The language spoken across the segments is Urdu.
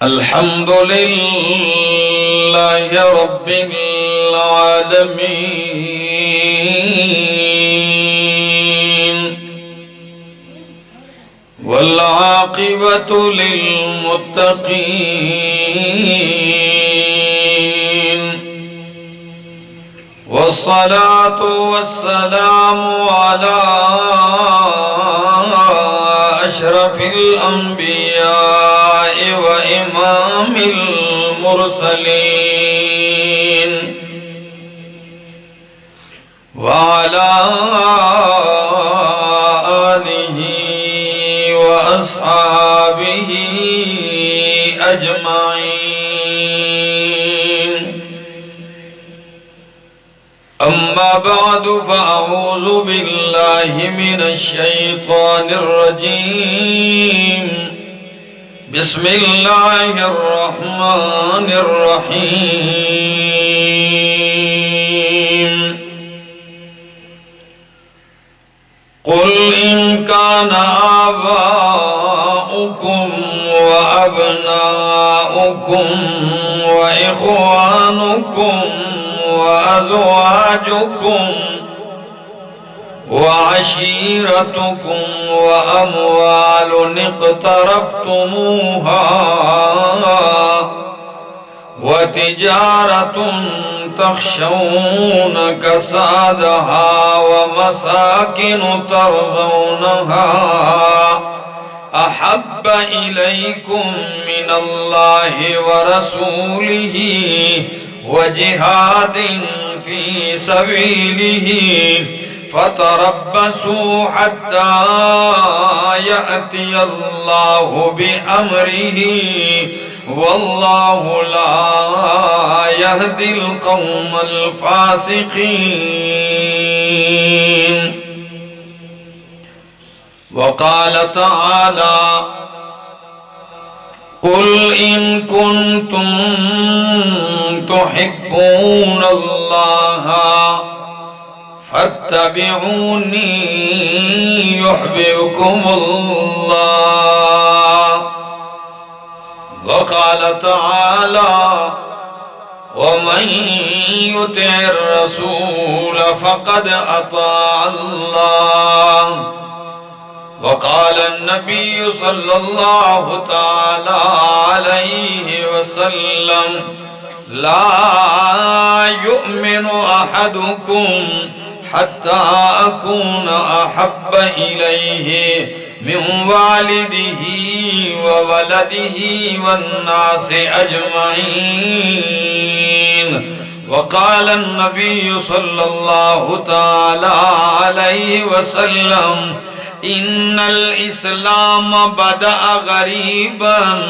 الحمد لله رب العالمين والعاقبة للمتقين والصلاة والسلام على أشرف الأنبياء وإمام المرسلين وعلى آله وأصحابه أجمعين. أما بعد فأعوذ بالله من الشيطان الرجيم. بسم الله الرحمن الرحيم. قل إن كان آباؤكم وأبناؤكم وإخوانكم وأزواجكم وعشيرتكم وأموال اقترفتموها وتجارة تخشون كسادها ومساكن ترضونها أحب إليكم من الله ورسوله وجهاد في سبيله فتربصوا حتى يأتي الله بأمره والله لا يهدي القوم الفاسقين. وقال تعالى: قل إن كنتم تحبون الله فاتبعوني يحببكم الله. وقال تعالى: ومن يطع الرسول فقد أطاع الله. وقال النبي صلى الله تعالى عليه وسلم: لا يؤمن أحدكم حتى أكون أحب إليه من والده وولده والناس أجمعين. وقال النبي صلى الله تعالى عليه وسلم: إن الإسلام بدأ غريبا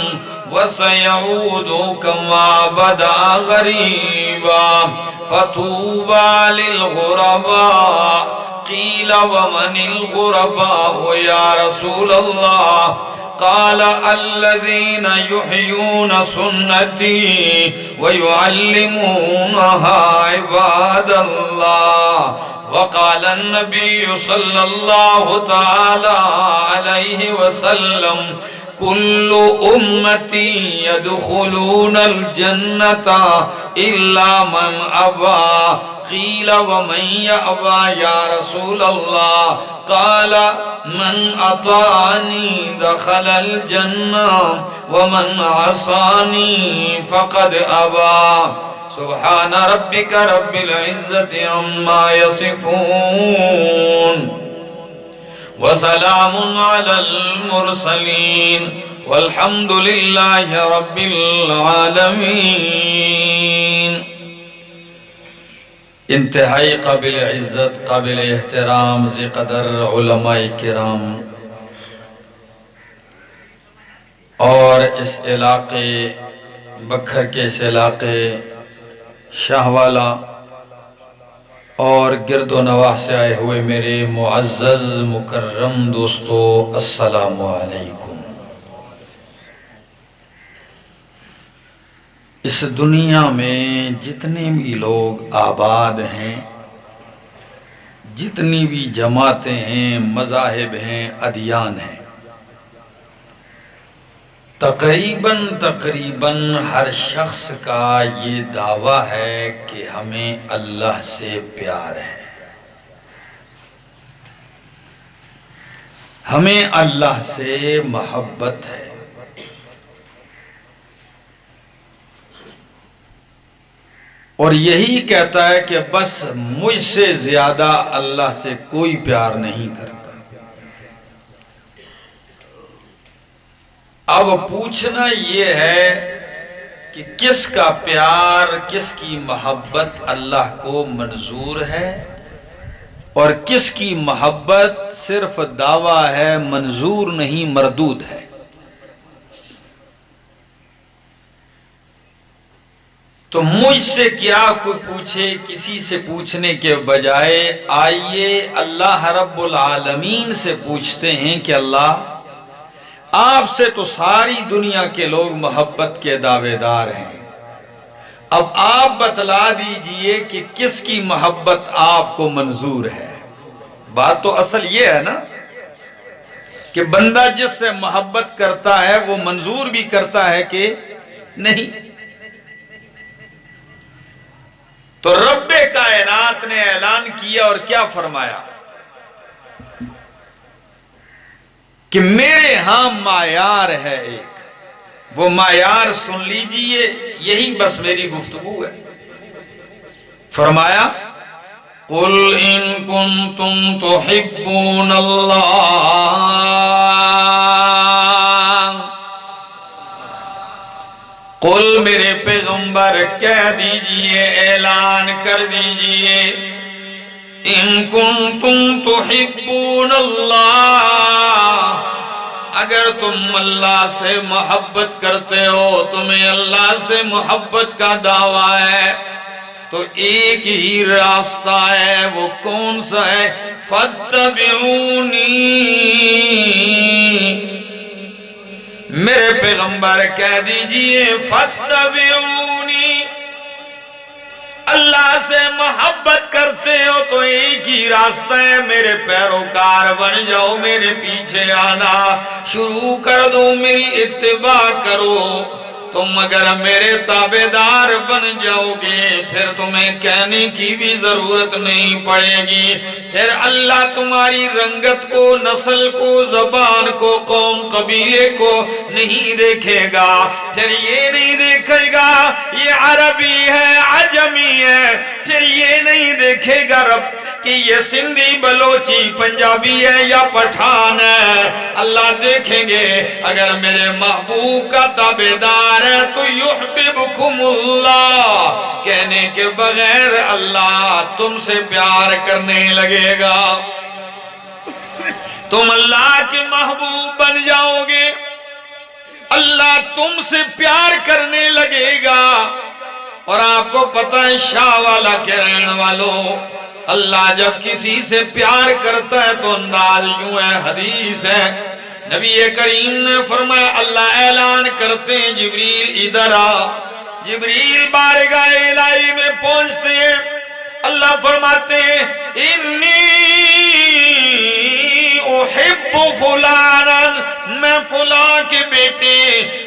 وسيعود كما بدأ غريبا فطوبى للغرباء. قيل ومن الغرباء يا رسول الله؟ قال: الذين يحيون سنتي ويعلمونها عباد الله. وقال النبي صلى الله تعالى عليه وسلم: كل أمتي يدخلون الجنة إلا من أبى. قيل ومن يأبى يا رسول الله؟ قال: من أطاعني دخل الجنة ومن عصاني فقد أبى. سبحان ربك رب العزة عما يصفون وسلام على المرسلين والحمد لله رب العالمين. انتہائی قابل عزت، قابل احترام ذی قدر علماء کرام اور اس علاقے بکھر کے اس علاقے شاہوالا اور گرد و نواح سے آئے ہوئے میرے معزز مکرم دوستو، السلام علیکم. اس دنیا میں جتنے بھی لوگ آباد ہیں، جتنی بھی جماعتیں ہیں، مذاہب ہیں، ادیان ہیں، تقریباً ہر شخص کا یہ دعویٰ ہے کہ ہمیں اللہ سے پیار ہے، ہمیں اللہ سے محبت ہے۔ اور یہی کہتا ہے کہ بس مجھ سے زیادہ اللہ سے کوئی پیار نہیں کرتا۔ اب پوچھنا یہ ہے کہ کس کا پیار، کس کی محبت اللہ کو منظور ہے، اور کس کی محبت صرف دعویٰ ہے، منظور نہیں، مردود ہے۔ تو مجھ سے کیا کوئی پوچھے، کسی سے پوچھنے کے بجائے آئیے اللہ رب العالمین سے پوچھتے ہیں کہ اللہ، آپ سے تو ساری دنیا کے لوگ محبت کے دعوے دار ہیں، اب آپ بتلا دیجئے کہ کس کی محبت آپ کو منظور ہے۔ بات تو اصل یہ ہے نا کہ بندہ جس سے محبت کرتا ہے وہ منظور بھی کرتا ہے کہ نہیں۔ تو رب کائنات نے اعلان کیا اور کیا فرمایا کہ میرے ہاں معیار ہے ایک، وہ معیار سن لیجئے، یہی بس میری گفتگو ہے۔ فرمایا قُلْ إِن كُنتُمْ تُحِبُّونَ اللَّهَ، قُلْ میرے پیغمبر کہہ دیجئے، اعلان کر دیجئے، إِن كُنتُمْ تُحِبُّونَ اللَّهَ، اگر تم اللہ سے محبت کرتے ہو، تمہیں اللہ سے محبت کا دعویٰ ہے، تو ایک ہی راستہ ہے، وہ کون سا ہے؟ فَاتَّبِعُونِي، میرے پیغمبر کہہ دیجئے فَاتَّبِعُونِی، اللہ سے محبت کرتے ہو تو ایک ہی راستہ ہے، میرے پیروکار بن جاؤ، میرے پیچھے آنا شروع کر دو، میری اتباع کرو۔ تم اگر میرے تابعدار بن جاؤ گے پھر تمہیں کہنے کی بھی ضرورت نہیں پڑے گی، پھر اللہ تمہاری رنگت کو، نسل کو، زبان کو، قوم قبیلے کو نہیں دیکھے گا، پھر یہ نہیں دیکھے گا یہ عربی ہے، عجمی ہے، پھر یہ نہیں دیکھے گا رب کہ یہ سندھی، بلوچی، پنجابی ہے یا پٹھان ہے۔ اللہ دیکھیں گے اگر میرے محبوب کا تابعدار ہے تو یحببکم اللہ، کہنے کے بغیر اللہ تم سے پیار کرنے لگے گا، تم اللہ کے محبوب بن جاؤ گے، اللہ تم سے پیار کرنے لگے گا۔ اور آپ کو پتہ ہے شاہ والا کے رہن والوں، اللہ جب کسی سے پیار کرتا ہے تو انداز یوں ہے، حدیث ہے، نبی کریم نے فرمایا اللہ اعلان کرتے ہیں جبریل ادھر آ، جبریل بارگاہ الہی میں پہنچتے ہیں، اللہ فرماتے ہیں انی احب فلانا، میں فلاں کے بیٹے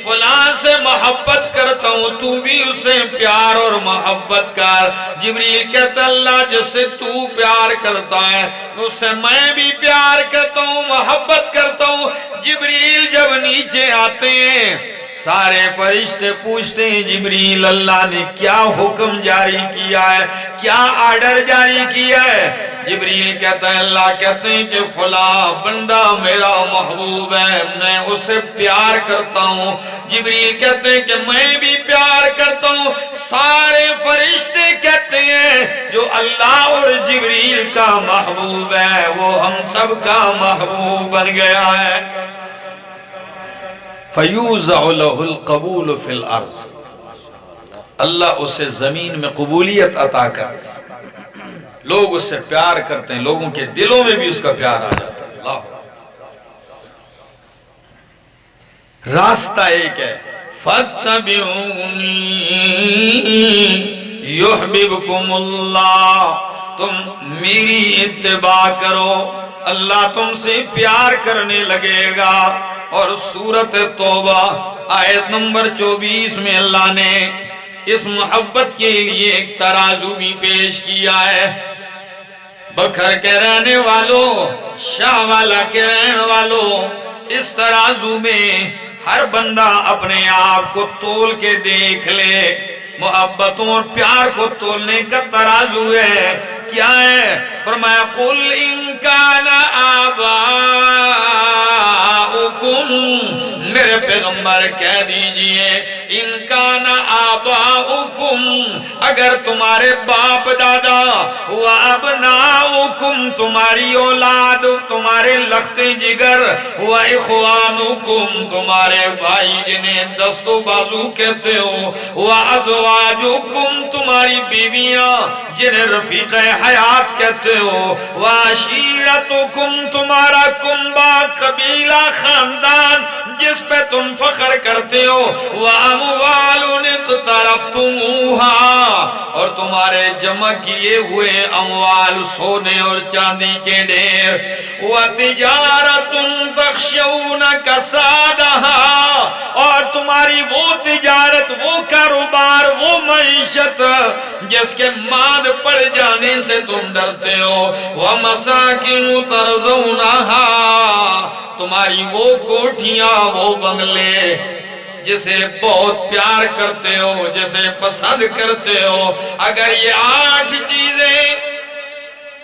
فلاں سے محبت کرتا ہوں، تو بھی اس سے پیار اور محبت کر۔ جبریل کہتا اللہ جس سے تو پیار کرتا ہے اس سے میں بھی پیار کرتا ہوں، محبت کرتا ہوں۔ جبریل جب نیچے آتے ہیں سارے فرشتے پوچھتے ہیں جبریل اللہ نے کیا حکم جاری کیا ہے، کیا آرڈر جاری کیا ہے؟ جبریل کہتا ہے اللہ کہتے ہیں کہ فلاں بندہ میرا محبوب ہے، میں اسے پیار کرتا ہوں۔ جبریل کہتے ہیں کہ میں بھی پیار کرتا ہوں۔ سارے فرشتے کہتے ہیں جو اللہ اور جبریل کا محبوب ہے وہ ہم سب کا محبوب بن گیا ہے۔ فَيُوزَعُ لَهُ الْقَبُولُ فِي الْأَرْضِ، اللہ اسے زمین میں قبولیت عطا کرتے ہیں، لوگ اس سے پیار کرتے ہیں، لوگوں کے دلوں میں بھی اس کا پیار آ جاتا ہے۔ اللہ راستہ ایک ہے فَاتَّبِعُونِی یُحْبِبْکُمُ اللہ، تم میری اتباع کرو اللہ تم سے پیار کرنے لگے گا۔ اور سورت توبہ آیت نمبر 24 میں اللہ نے اس محبت کے لیے ایک ترازو بھی پیش کیا ہے۔ بکھر کے رہنے والوں، شاہ والا کے رہنے والوں، اس ترازو میں ہر بندہ اپنے آپ کو تول کے دیکھ لے۔ محبتوں اور پیار کو تولنے کا ترازو ہے، کیا ہے؟ فرمایا قُلْ إِن كَانَ آبَاؤُكُمْ، میرے پیغمبر کہہ دیجئے ان کان آباؤکم، اگر تمہارے باپ دادا، و ابناؤکم، تمہاری اولاد، تمہارے لخت جگر، و اخوانکم، تمہارے بھائی جنہیں دست و بازو کہتے ہو، و ازواجکم، تمہاری بیویاں جنہیں رفیق حیات کہتے ہو، و عشیرتکم، تمہارا کنبہ، قبیلہ، خاندان جس پہ تم فخر کرتے ہو، وَأَمْوَالٌ اقْتَرَفْتُمُوهَا، اور تمہارے جمع کیے ہوئے اموال، سونے اور چاندی کے ڈھیر، وَتِجَارَةٌ تَخْشَوْنَ كَسَادَهَا، اور تمہاری وہ تجارت، وہ کاروبار، وہ معیشت جس کے ماد پڑ جانے سے تم ڈرتے ہو، وَمَسَاكِنُ تَرْضَوْنَهَا، تمہاری وہ کوٹھیاں، وہ بنگلے جسے بہت پیار کرتے ہو، جسے پسند کرتے ہو، اگر یہ 8 چیزیں،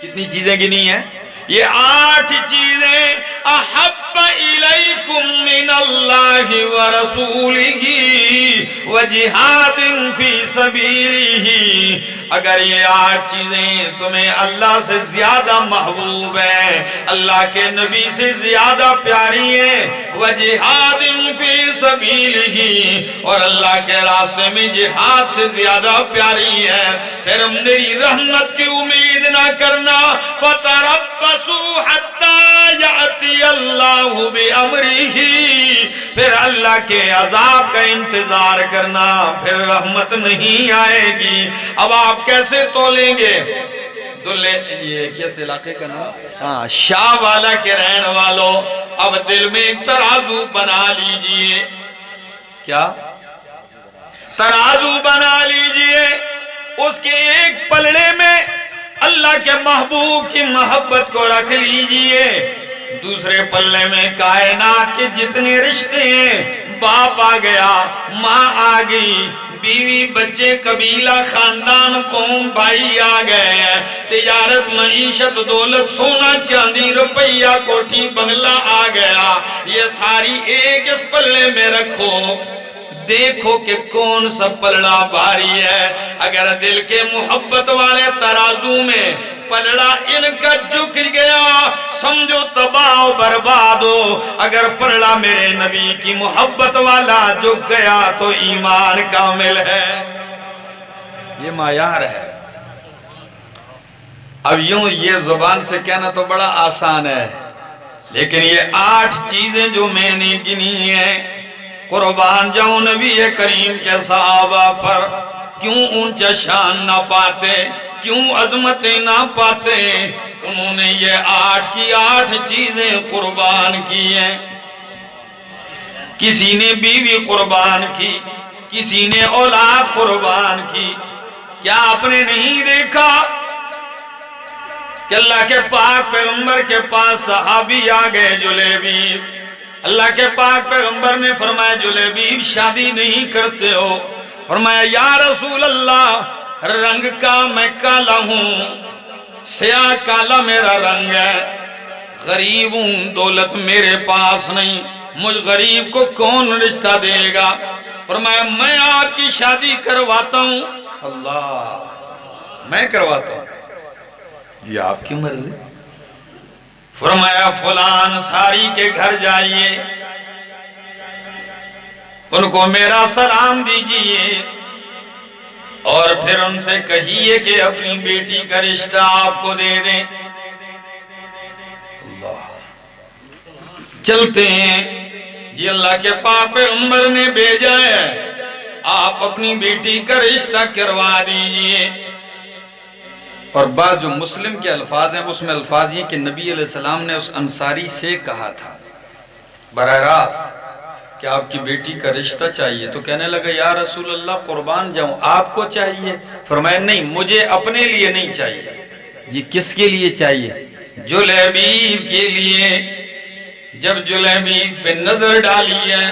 کتنی چیزیں گنی ہیں؟ یہ 8 چیزیں احب الیکم من اللہ ورسولہ وجہاد فی سبیلہ، اگر یہ 8 چیزیں تمہیں اللہ سے زیادہ محبوب ہیں، اللہ کے نبی سے زیادہ پیاری ہیں، وجہاد فی سبیلہ، اور اللہ کے راستے میں جہاد سے زیادہ پیاری ہے، پھر میری رحمت کی امید نہ کرنا، فَتَرَبَّصُوا حَتَّى يَأْتِيَ اللَّهُ بِأَمْرِهِ، پھر اللہ کے عذاب کا انتظار کرنا، پھر رحمت نہیں آئے گی۔ اب آپ کیسے تولیں گے؟ یہ کیسے علاقے کا نام؟ شاہ والا کے رہن والوں، اب دل میں ایک ترازو بنا لیجئے۔ کیا؟ ترازو بنا لیجئے، اس کے ایک پلڑے میں اللہ کے محبوب کی محبت کو رکھ لیجئے، دوسرے پلڑے میں کائنات کے جتنے رشتے ہیں، باپ آ گیا، ماں آ گئی، بیوی، بچے، قبیلہ، خاندان، قوم، بھائی آ گئے ہیں، تجارت، معیشت، دولت، سونا، چاندی، روپیہ، کوٹھی، بنگلہ آ گیا، یہ ساری ایک اس پلڑے میں رکھو، دیکھو کہ کون سا پلڑا بھاری ہے۔ اگر دل کے محبت والے ترازو میں پلڑا ان کا جھک گیا، سمجھو تباہ و برباد ہو، اگر پلڑا میرے نبی کی محبت والا جھک گیا تو ایمان کامل ہے۔ یہ معیار ہے۔ اب یوں یہ زبان سے کہنا تو بڑا آسان ہے، لیکن یہ 8 چیزیں جو میں نے گنی ہیں، قربان جاؤں نبی کریم کے صحابہ پر کیوں اونچا شان نہ پاتے، کیوں عظمتیں نہ پاتے، انہوں نے یہ 8 کی 8 چیزیں قربان کی ہیں۔ کسی نے بیوی قربان کی، کسی نے اولاد قربان کی۔ کیا آپ نے نہیں دیکھا کہ اللہ کے پاک پیغمبر کے پاس صحابی آ گئے جلیبیب، اللہ کے پاک پیغمبر نے فرمایا جلیبیب شادی نہیں کرتے ہو؟ فرمایا یا رسول اللہ رنگ کا میں کالا ہوں، سیاہ کالا میرا رنگ ہے، غریب ہوں، دولت میرے پاس نہیں، مجھ غریب کو کون رشتہ دے گا؟ فرمایا میں آپ کی شادی کرواتا ہوں۔ اللہ، میں کرواتا ہوں، یہ آپ کی مرضی۔ فرمایا فلان ساری کے گھر جائیے، ان کو میرا سلام دیجئے، اور پھر ان سے کہیے کہ اپنی بیٹی کا رشتہ آپ کو دے دیں۔ اللہ، چلتے ہیں یہ اللہ کے پاک پیغمبر نے بھیجا ہے، آپ اپنی بیٹی کا رشتہ کروا دیجئے۔ اور بعض جو مسلم کے الفاظ ہیں اس میں الفاظ یہ کہ نبی علیہ السلام نے اس انصاری سے کہا تھا، براہ راست کہ آپ کی بیٹی کا رشتہ چاہیے. تو کہنے لگا یا رسول اللہ قربان جاؤں، آپ کو چاہیے؟ فرمایا نہیں، مجھے اپنے لیے نہیں چاہیے. جی کس کے لیے چاہیے؟ جلیبیب کے لیے. جب جلیبیب پہ نظر ڈالی ہے،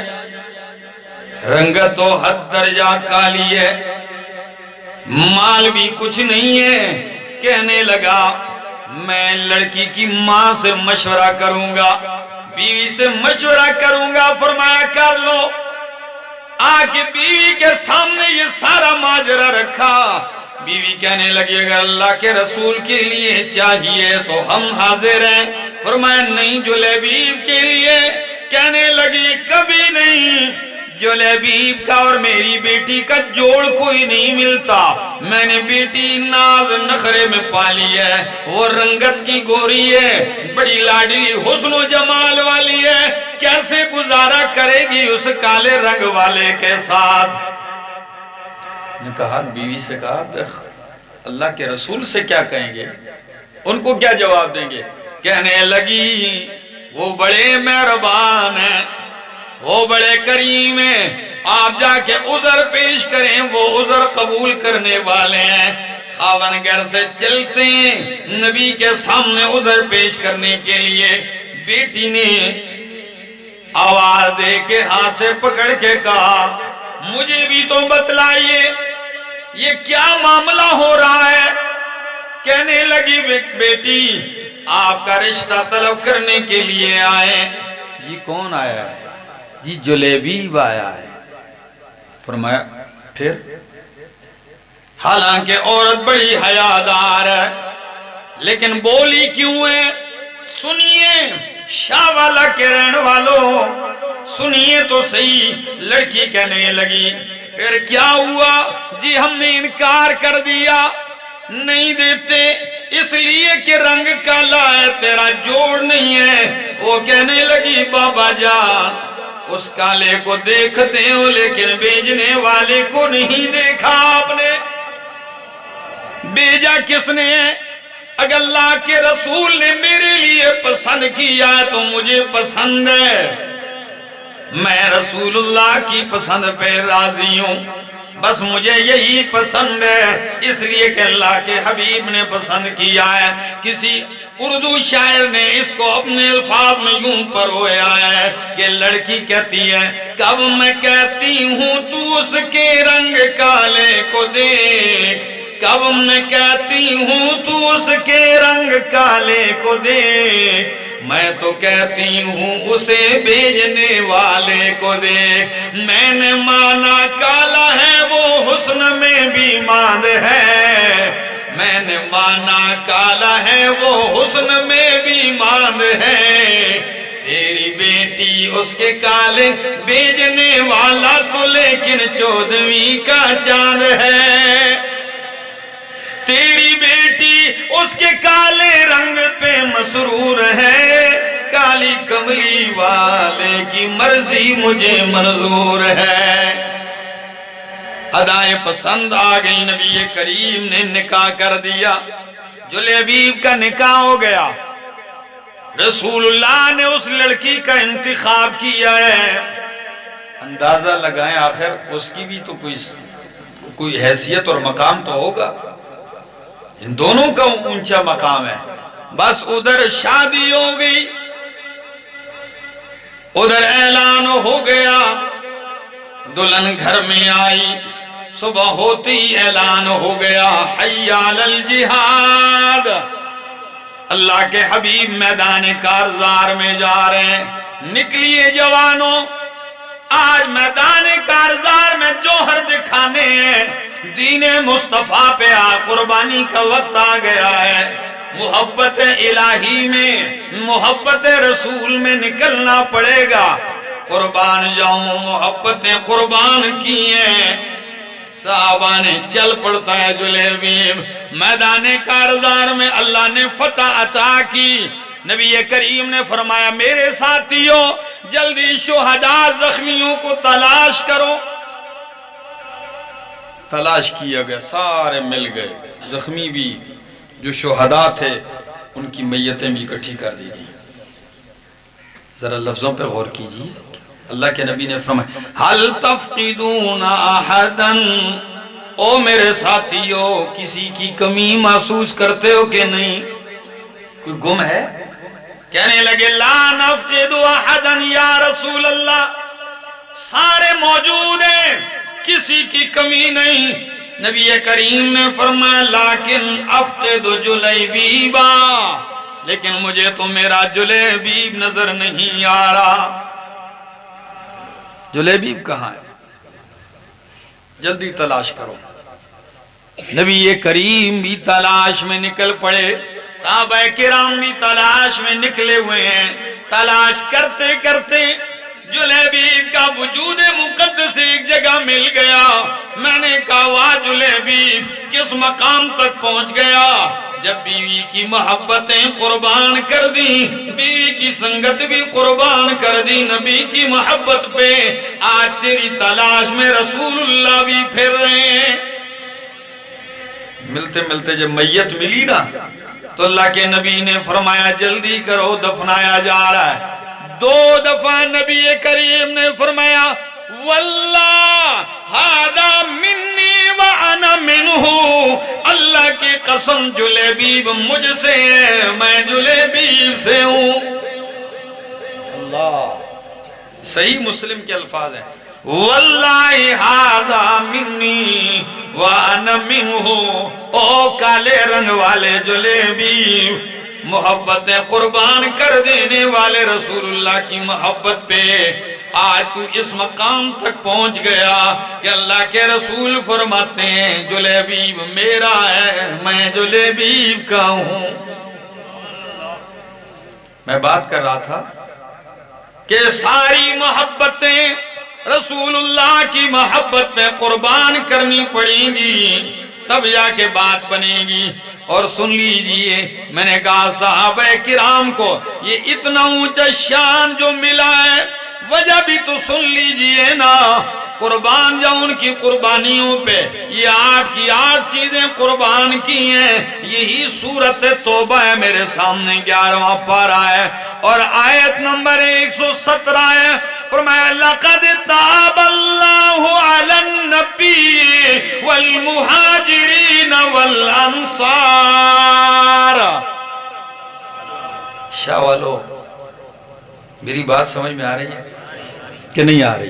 رنگت و حد درجہ کالی ہے، مال بھی کچھ نہیں ہے. کہنے لگا میں لڑکی کی ماں سے مشورہ کروں گا، بیوی سے مشورہ کروں گا. فرمایا کر لو. آ کے بیوی کے سامنے یہ سارا ماجرا رکھا. بیوی کہنے لگی اگر اللہ کے رسول کے لیے چاہیے تو ہم حاضر ہیں. فرمایا نہیں جلیبیب کے لیے. کہنے لگی کبھی نہیں، جلیبیب کا اور میری بیٹی کا جوڑ کوئی نہیں ملتا. میں نے بیٹی ناز نخرے میں پالی ہے، وہ رنگت کی گوری ہے، بڑی لاڈلی حسن و جمال والی ہے، کیسے گزارا کرے گی اس کالے رنگ والے کے ساتھ؟ نے کہا بیوی سے کہا اللہ کے رسول سے کیا کہیں گے، ان کو کیا جواب دیں گے؟ کہنے لگی وہ بڑے مہربان ہیں، وہ بڑے کریم ہیں، آپ جا کے عذر پیش کریں، وہ عذر قبول کرنے والے ہیں. خاون گھر سے چلتے ہیں نبی کے سامنے عذر پیش کرنے کے لیے. بیٹی نے آواز دے کے ہاتھ سے پکڑ کے کہا مجھے بھی تو بتلائیے یہ کیا معاملہ ہو رہا ہے. کہنے لگی بیٹی آپ کا رشتہ طلب کرنے کے لیے آئے. جی کون آیا ہے؟ جی جلیبیب آیا ہے. فرمایا پھر؟ حالانکہ عورت بڑی حیادار ہے لیکن بولی کیوں ہے؟ سنیے شاہ والا کے رہن والوں، سنیے تو صحیح. لڑکی کہنے لگی پھر کیا ہوا؟ جی ہم نے انکار کر دیا، نہیں دیتے اس لیے کہ رنگ کالا ہے، تیرا جوڑ نہیں ہے. وہ کہنے لگی بابا جان اس کالے کو دیکھتے ہو لیکن بیچنے والے کو نہیں دیکھا. آپ نے بیجا کس نے ہے؟ اگر اللہ کے رسول نے میرے لیے پسند کیا ہے تو مجھے پسند ہے، میں رسول اللہ کی پسند پہ راضی ہوں، بس مجھے یہی پسند ہے، اس لیے کہ اللہ کے حبیب نے پسند کیا ہے. کسی اردو شاعر نے اس کو اپنے الفاظ میں یوں پرویا ہے کہ لڑکی کہتی ہے کب میں کہتی ہوں تو اس کے رنگ کالے کو دیکھ، کب میں کہتی ہوں تو اس کے رنگ کالے کو دیکھ، میں تو کہتی ہوں اسے بھیجنے والے کو دیکھ. میں نے مانا کالا ہے وہ حسن میں بھی ماند ہے، میں نے مانا کالا ہے وہ حسن میں بھی ماند ہے. تیری بیٹی اس کے کالے بیچنے والا تو لیکن 14ویں کا چاند ہے. تیری بیٹی اس کے کالے رنگ پہ مسرور ہے، کالی کملی والے کی مرضی مجھے منظور ہے. ادائیں پسند آ گئی، نبی کریم نے نکاح کر دیا. جلیبیب کا نکاح ہو گیا. رسول اللہ نے اس لڑکی کا انتخاب کیا ہے. اندازہ لگائیں آخر اس کی بھی تو کوئی حیثیت اور مقام تو ہوگا، ان دونوں کا اونچا مقام ہے. بس ادھر شادی ہو گئی، ادھر اعلان ہو گیا، دلہن گھر میں آئی، صبح ہوتی اعلان ہو گیا حی علی الجہاد. اللہ کے حبیب میدان کارزار میں جا رہے ہیں. نکلیے جوانوں، آج میدان کارزار میں جوہر دکھانے ہیں، دین مصطفیٰ پہ قربانی کا وقت آ گیا ہے. محبت الہی میں، محبت رسول میں نکلنا پڑے گا. قربان جاؤں، محبتیں قربان کی ہیں. صحابہ نے چل پڑتا ہے جلیبیب. میدان کارزار میں اللہ نے فتح عطا کی. نبی کریم نے فرمایا میرے ساتھیوں جلدی شہداء زخمیوں کو تلاش کرو. تلاش کیا گیا، سارے مل گئے. زخمی بھی جو شہداء تھے ان کی میتیں بھی اکٹھی کر دی گئی. ذرا لفظوں پہ غور کیجئے. اللہ کے نبی نے فرمایا حل تفقدون احدا، او میرے ساتھیو کسی کی کمی محسوس کرتے ہو کہ نہیں؟ کوئی گم ہے؟ کہنے لگے لا نفقد احدا یا رسول اللہ، سارے موجود ہیں، کسی کی کمی نہیں. نبی کریم نے فرمایا لیکن افقد جلیبیبا، لیکن مجھے تو میرا جلیبیب نظر نہیں آ رہا. جلیبیب کہاں ہے؟ جلدی تلاش کرو. نبی کریم بھی تلاش میں نکل پڑے، صحابہ کرام بھی تلاش میں نکلے ہوئے ہیں. تلاش کرتے کرتے جلیبیب کا وجود مقدس ایک جگہ مل گیا. میں نے کہا واہ جلیبیب کس مقام تک پہنچ گیا؟ جب بیوی کی محبتیں قربان کر دی، بیوی کی سنگت بھی قربان کر دی نبی کی محبت پہ، آج تیری تلاش میں رسول اللہ بھی پھر رہے ہیں. ملتے ملتے جب میت ملی نا تو اللہ کے نبی نے فرمایا جلدی کرو دفنایا جا رہا ہے. 2 دفعہ نبی کریم نے فرمایا واللہ ہذا منی وانا منہ، اللہ کی قسم جلیبیب مجھ سے ہے، میں جلیبیب سے ہوں. اللہ، صحیح مسلم کے الفاظ ہیں واللہ ہذا منی وانا منہ. او کالے رنگ والے جلیبیب، محبتیں قربان کر دینے والے رسول اللہ کی محبت پہ آج تو اس مقام تک پہنچ گیا کہ اللہ کے رسول فرماتے ہیں جلیبیب میرا ہے، میں جلیبیب کا ہوں. میں بات کر رہا تھا کہ ساری محبتیں رسول اللہ کی محبت پہ قربان کرنی پڑیں گی تب جا کے بات بنے گی. اور سن لیجئے، میں نے کہا صحابہ کرام کو یہ اتنا اونچا شان جو ملا ہے وجہ بھی تو سن لیجئے نا. قربان جاؤ ان کی قربانیوں پہ یہ 8 کی 8 چیزیں قربان کی ہیں. یہی سورت توبہ ہے میرے سامنے 11واں پارہ ہے اور آیت نمبر 117 ہے. فرمایا لقد تاب اللہ علی النبی والمہاجرین والانصار. شاہ والو میری بات سمجھ میں آ رہی ہے کہ نہیں آ رہی؟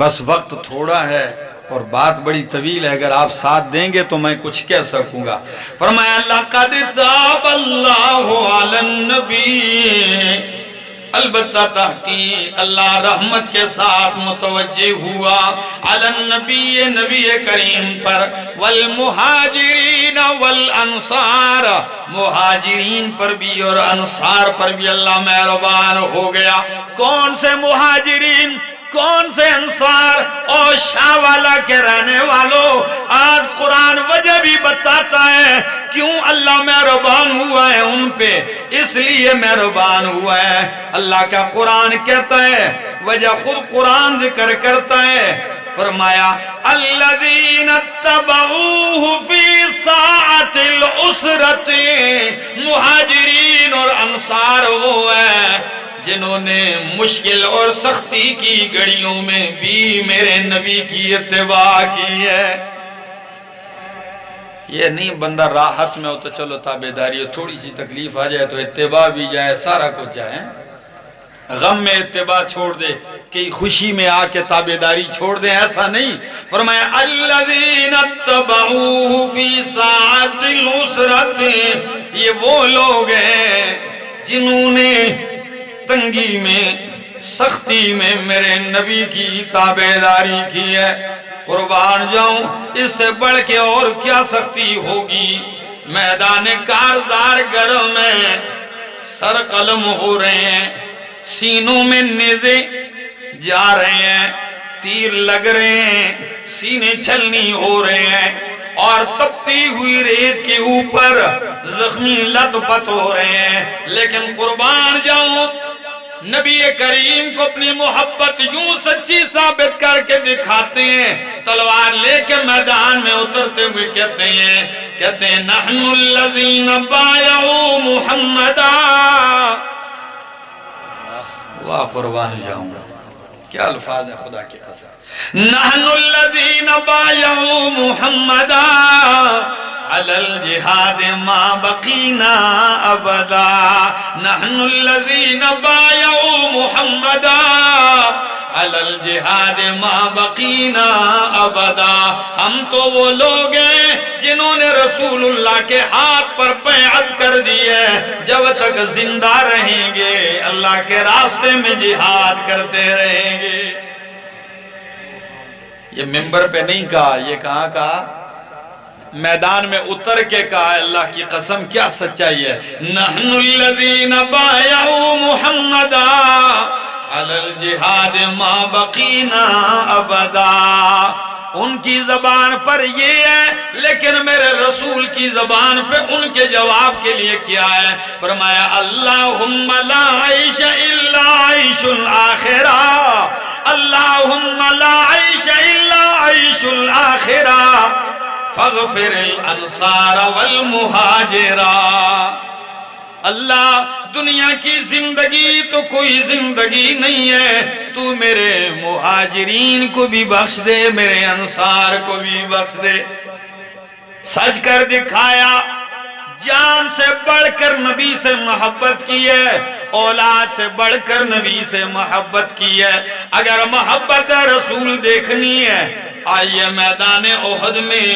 بس وقت تھوڑا ہے اور بات بڑی طویل ہے، اگر آپ ساتھ دیں گے تو میں کچھ کہہ سکوں گا. فرمایا لقد تاب اللہ علی النبی، البتہ تحقیق اللہ رحمت کے ساتھ متوجہ ہوا علی النبی نبی کریم پر، والمہاجرین والانصار مہاجرین پر بھی اور انصار پر بھی اللہ مہربان ہو گیا. کون سے مہاجرین کون سے انصار؟ اور شاہ والا کے رہنے والوں آج قرآن وجہ بھی بتاتا ہے کیوں اللہ مہربان ہوا ہے ان پہ. اس لیے مہربان ہوا ہے، اللہ کا قرآن کہتا ہے، وجہ خود قرآن ذکر کرتا ہے. فرمایا الذین اتبعوہ فی ساعت العسرۃ، مہاجرین اور انصار وہ ہیں جنہوں نے مشکل اور سختی کی گھڑیوں میں بھی میرے نبی کی اتباع کی ہے. یہ نہیں بندہ راحت میں ہو تو چلو تابعداری، تھوڑی سی تکلیف آ جائے تو اتباع بھی جائے، سارا کچھ جائے. غم میں اتباع چھوڑ دے کہ خوشی میں آ کے تابعداری چھوڑ دیں، ایسا نہیں. فرمایا الذین اتبعوہ فی ساعت العسرۃ، یہ وہ لوگ ہیں جنہوں نے تنگی میں سختی میں میرے نبی کی تابعداری کی ہے. قربان جاؤں اس سے بڑھ کے اور کیا سختی ہوگی. میدان کارزار گرم میں سر قلم ہو رہے ہیں، سینوں میں نیزے جا رہے ہیں، تیر لگ رہے ہیں، سینے چھلنی ہو رہے ہیں اور تپتی ہوئی ریت کے اوپر زخمی لت پت ہو رہے ہیں. لیکن قربان جاؤں نبی کریم کو اپنی محبت یوں سچی ثابت کر کے دکھاتے ہیں. تلوار لے کے میدان میں اترتے ہوئے کہتے ہیں نحن الذین بایعوا محمدا واہ قربان جاؤں، کیا الفاظ ہیں خدا کی قسم۔ نحن الذین بایعوا محمدا علی الجہاد ما بقینا ابدا، نحن الذین بایعوا محمدا علی الجہاد ما بقینا ابدا، ہم تو وہ لوگ ہیں جنہوں نے رسول اللہ کے ہاتھ پر بیعت کر دی ہے، جب تک زندہ رہیں گے اللہ کے راستے میں جہاد کرتے رہیں گے۔ یہ ممبر پہ نہیں کہا، یہ کہاں کہا؟ میدان میں اتر کے کہا۔ اللہ کی قسم کیا سچائی ہے۔ نحن الذین بایعوا محمدا علی الجہاد ما بقینا ابدا، ان کی زبان پر یہ ہے، لیکن میرے رسول کی زبان پہ ان کے جواب کے لیے کیا ہے؟ فرمایا اللہم لا عیش الا عیش الآخرہ، اللہم لا عیش الا عیش الآخرہ فاغفر الانصار والمہاجرہ۔ اللہ دنیا کی زندگی تو کوئی زندگی نہیں ہے، تو میرے مہاجرین کو بھی بخش دے، میرے انصار کو بھی بخش دے۔ سج کر دکھایا، جان سے بڑھ کر نبی سے محبت کی ہے، اولاد سے بڑھ کر نبی سے محبت کی ہے۔ اگر محبت رسول دیکھنی ہے، آئیے میدان احد میں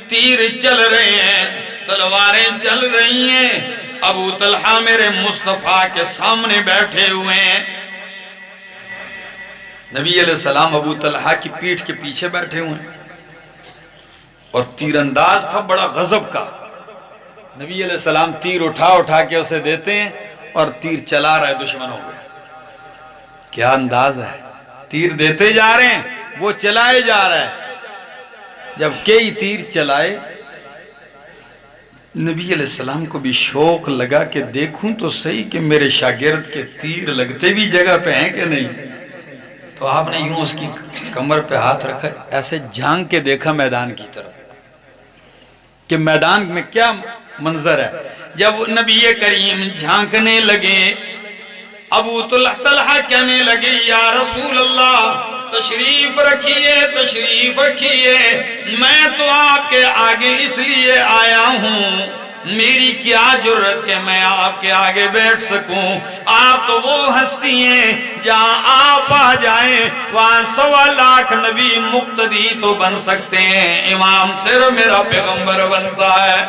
تیر چل رہے ہیں، تلواریں چل رہی ہیں، ابو طلحہ میرے مصطفیٰ کے سامنے بیٹھے ہوئے ہیں۔ نبی علیہ السلام ابو طلحہ کی پیٹھ کے پیچھے بیٹھے ہوئے ہیں، اور تیر انداز تھا بڑا غضب کا۔ نبی علیہ السلام تیر اٹھا کے اسے دیتے ہیں، اور تیر چلا رہا ہے دشمنوں پہ۔ کیا انداز ہے، تیر دیتے جا رہے ہیں، وہ چلائے جا رہا ہے۔ جب کئی تیر چلائے، نبی علیہ السلام کو بھی شوق لگا کہ دیکھوں تو صحیح کہ میرے شاگرد کے تیر لگتے بھی جگہ پہ ہیں کہ نہیں۔ تو آپ نے یوں اس کی کمر پہ ہاتھ رکھا، ایسے جھانک کے دیکھا میدان کی طرف کہ میدان میں کیا منظر ہے۔ جب نبی کریم جھانکنے لگے، ابو طلحہ کہنے لگے یا رسول اللہ تشریف رکھیے، تشریف رکھیے، میں تو آپ کے آگے اس لیے آیا ہوں، میری کیا جرت کہ میں آپ کے آگے بیٹھ سکوں، آپ تو وہ ہستی ہیں جہاں آپ آ جائیں وہاں 1.25 لاکھ نبی مقتدی تو بن سکتے ہیں، امام صرف میرا پیغمبر بنتا ہے۔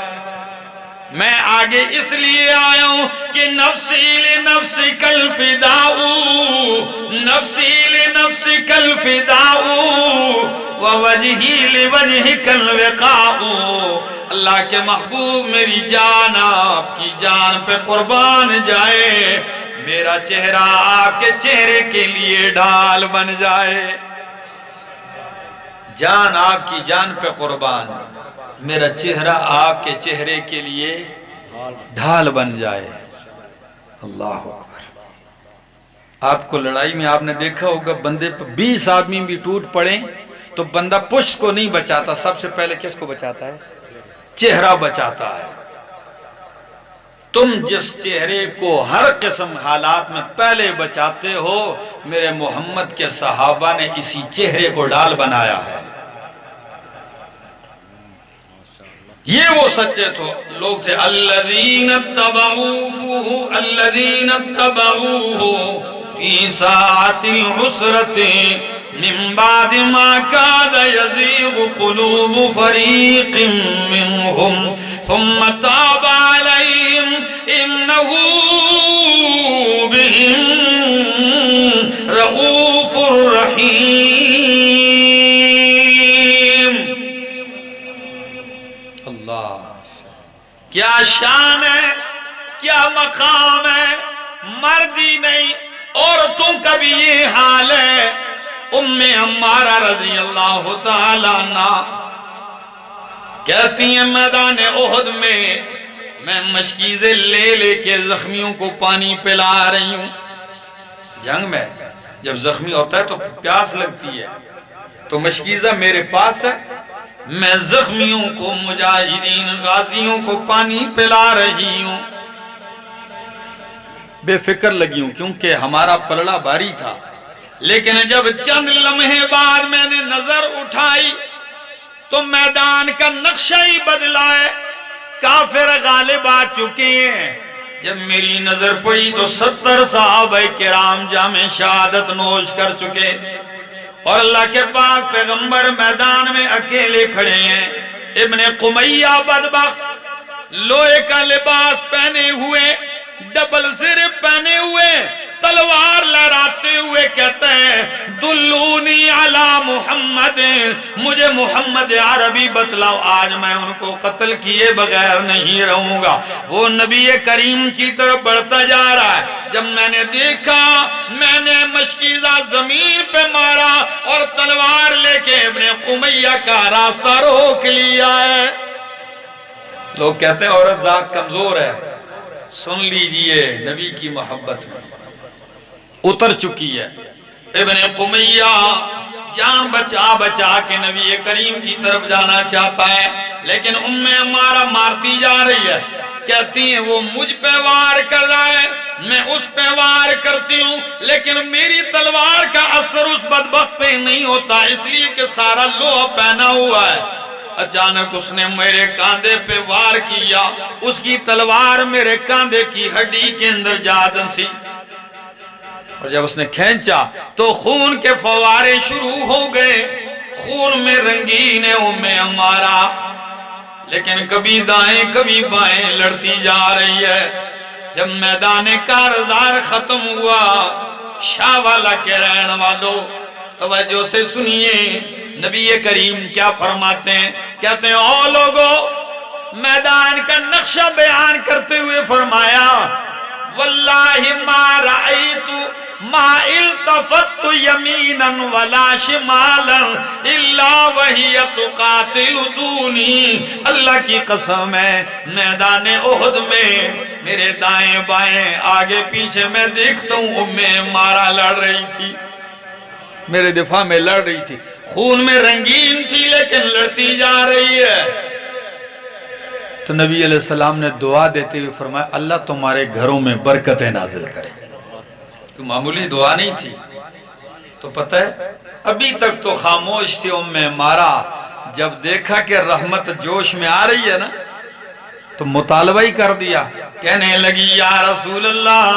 میں آگے اس لیے آیا ہوں کہ نفسی لنفسک الفداء، نفسی لنفسک الفداء ووجہی لوجہک الوقاء، اللہ کے محبوب میری جان آپ کی جان پہ قربان جائے، میرا چہرہ آپ کے چہرے کے لیے ڈھال بن جائے۔ جان آپ کی جان پہ قربان، میرا چہرہ آپ کے چہرے کے لیے ڈھال بن جائے۔ اللہ اکبر۔ آپ کو لڑائی میں آپ نے دیکھا ہوگا، بندے پہ 20 آدمی بھی ٹوٹ پڑیں تو بندہ پشت کو نہیں بچاتا، سب سے پہلے کس کو بچاتا ہے؟ چہرہ بچاتا ہے۔ تم جس چہرے کو ہر قسم حالات میں پہلے بچاتے ہو، میرے محمد کے صحابہ نے اسی چہرے کو ڈال بنایا ہے۔ یہ وہ سچے لوگ تھے، الذین اتبعوہ فی ساعت العسرۃ من بعد ما کاد یزیغ قلوب فریق منہم ثم تاب علیہم انہ بہم رؤوف رحیم۔ کیا شان ہے، کیا مقام ہے، مردی نہیں عورتوں کا بھی یہ حال ہے۔ ام عمارہ رضی اللہ تعالیٰ عنہ کہتی ہیں میدان احد میں مشکیزیں لے کے زخمیوں کو پانی پلا رہی ہوں۔ جنگ میں جب زخمی ہوتا ہے تو پیاس لگتی ہے، تو مشکیزہ میرے پاس ہے، میں زخمیوں کو، مجاہدین غازیوں کو پانی پلا رہی ہوں۔ بے فکر لگی ہوں کیونکہ ہمارا پلڑا بھاری تھا، لیکن جب چند لمحے بعد میں نے نظر اٹھائی تو میدان کا نقشہ ہی بدلا ہے، کافر غالب آ چکے ہیں۔ جب میری نظر پڑی تو 70 صحابہ کرام جام شہادت نوش کر چکے، اور اللہ کے پاک پیغمبر میدان میں اکیلے کھڑے ہیں۔ ابن قمیہ بدبخت لوہے کا لباس پہنے ہوئے، ڈبل سر پہنے ہوئے، تلوار لہراتے ہوئے کہتے ہیں دلونی علی محمد، مجھے محمد عربی بتلاؤ، آج میں ان کو قتل کیے بغیر نہیں رہوں گا۔ وہ نبی کریم کی طرف بڑھتا جا رہا ہے۔ جب میں نے دیکھا، میں نے مشکیزہ زمین پہ مارا اور تلوار لے کے ابن قمیہ کا راستہ روک لیا ہے۔ لوگ کہتے ہیں عورت ذات کمزور ہے، سن لیجئے نبی کی محبت میں اتر چکی ہے۔ ابن قمیہ جان بچا بچا کے نبی کریم کی طرف جانا چاہتا ہے، لیکن عمارہ مارتی جا رہی ہے، کہتی ہیں وہ مجھ پہ وار کر رہا ہے، میں اس پہ وار کرتی ہوں، لیکن میری تلوار کا اثر اس بدبخت پہ نہیں ہوتا، اس لیے کہ سارا لوہا پہنا ہوا ہے۔ اچانک اس نے میرے کاندھے پہ وار کیا، اس کی تلوار میرے کاندھے کی ہڈی کے اندر جا دھنسی، اور جب اس نے کھینچا تو خون کے فوارے شروع ہو گئے، خون میں رنگین ہے عمارہ، لیکن کبھی دائیں کبھی بائیں لڑتی جا رہی ہے۔ جب میدان کارزار ختم ہوا، شاہ والا کے رہن والوں توجہ سے سنیے، نبی کریم کیا فرماتے ہیں؟ کہتے ہیں او لوگو، میدان کا نقشہ بیان کرتے ہوئے فرمایا واللہ ما رأیتو ما التفت یمینا ولا شمالا الا وہی تقاتل دونی، اللہ کی قسم ہے میدان احد میں میرے دائیں بائیں آگے پیچھے میں دیکھتا ہوں عمارہ لڑ رہی تھی، میرے دفاع میں لڑ رہی تھی، خون میں رنگین تھی لیکن لڑتی جا رہی ہے۔ تو نبی علیہ السلام نے دعا دیتے ہوئے فرمایا اللہ تمہارے گھروں میں برکتیں نازل کرے۔ تو معمولی دعا نہیں تھی، تو پتہ ہے ابھی تک تو خاموش تھی عمارہ، جب دیکھا کہ رحمت جوش میں آ رہی ہے نا تو مطالبہ ہی کر دیا، کہنے لگی یا رسول اللہ